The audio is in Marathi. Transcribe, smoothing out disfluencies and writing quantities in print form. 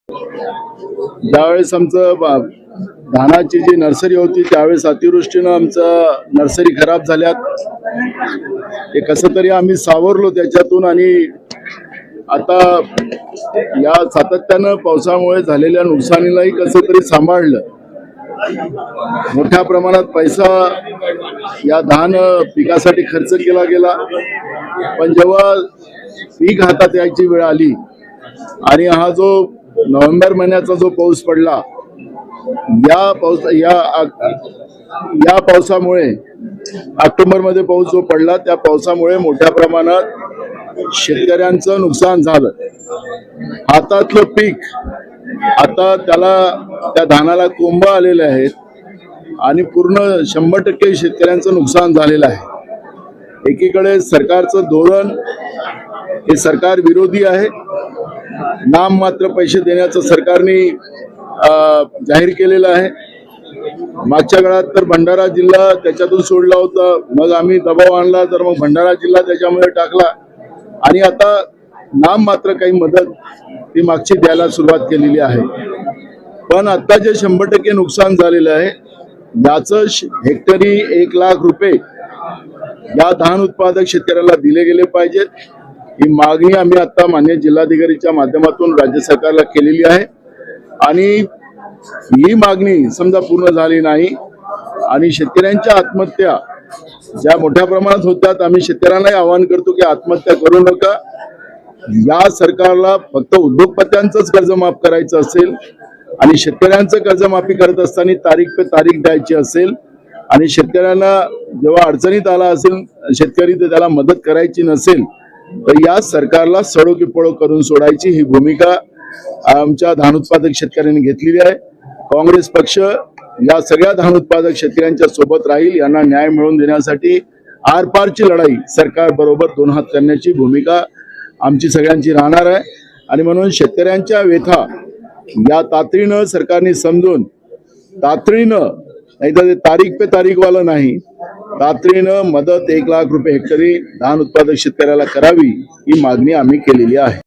ज्यावेळेस आमचं धानाची जी नर्सरी होती त्यावेळेस अतिवृष्टीनं आमचं नर्सरी खराब झाल्यात। ते कसं तरी आम्ही सावरलो त्याच्यातून आणि आता या सातत्यानं पावसामुळे झालेल्या नुकसानीलाही कसं तरी सांभाळलं। मोठ्या प्रमाणात पैसा या धान पिकासाठी खर्च केला गेला, पण जेव्हा पीक हातात यायची वेळ आली आणि हा जो नोव्हेंबर महिन्याचा जो पाऊस पडला, या पावसामुळे ऑक्टोबर मध्ये पाऊस जो पडला त्या पावसामुळे मोठ्या प्रमाणात शेतकऱ्यांचं नुकसान झालं। हातातलं पीक आता त्या धानाला कोंब आलेले आहेत आणि पूर्ण 100% शेतकऱ्यांचं नुकसान झालेलं आहे। एकीकडे सरकारचं धोरण हे सरकार विरोधी आहे। नाम मात्र पैसे देण्याचं सरकारने जाहीर केलेलं आहे। मागच्या काळात तर भंडारा जिल्हा त्याच्यातून सोडला होता, मग आम्ही दबाव आणला तर मग भंडारा जिल्हा त्याच्यामध्ये टाकला आणि आता नाम मात्र काही मदत ती मागची द्यायला सुरुवात केलेली आहे। पण आता जे 100% नुकसान झालेलं आहे याचं हेक्टरी 1 लाख रुपये या धान उत्पादक शेतकऱ्याला दिले गेले पाहिजेत। ही मागणी आम्ही आता माननीय जिल्हाधिकारीच्या माध्यमातून राज्य सरकारला केलेली आहे आणि ही मागणी समजा पूर्ण झाली नाही आणि शेतकऱ्यांच्या आत्महत्या ज्या मोठ्या प्रमाणात होतात, आम्ही शेतकऱ्यांनाही आवाहन करतो की आत्महत्या करू नका। या सरकारला फक्त उद्योगपत्यांचंच कर्ज माफ करायचं असेल आणि शेतकऱ्यांचं कर्जमाफी करत असताना तारीख पे तारीख द्यायची असेल आणि शेतकऱ्यांना जेव्हा अडचणीत आला असेल शेतकरी तर त्याला मदत करायची नसेल तर या सरकारला सडो की पळो करून सोडायची ही भूमिका आमच्या धान उत्पादक शेतकऱ्यांनी घेतलेली आहे। काँग्रेस पक्ष या सगळ्या धान उत्पादक शेतकऱ्यांच्या सोबत राहील। यांना न्याय मिळवून देण्यासाठी आरपारची लढाई सरकार बरोबर 2 हात करण्याची भूमिका आमची सगळ्यांची राहणार आहे आणि म्हणून शेतकऱ्यांच्या व्यथा या तातडीनं सरकारने समजून तातडीनं, नाही तर तारीख पे तारीख वाला नाही, तातडीनं मदत 1 लाख रुपये हेक्टरी धान उत्पादक शेतकऱ्याला करावी ही मागणी आम्ही केलेली आहे।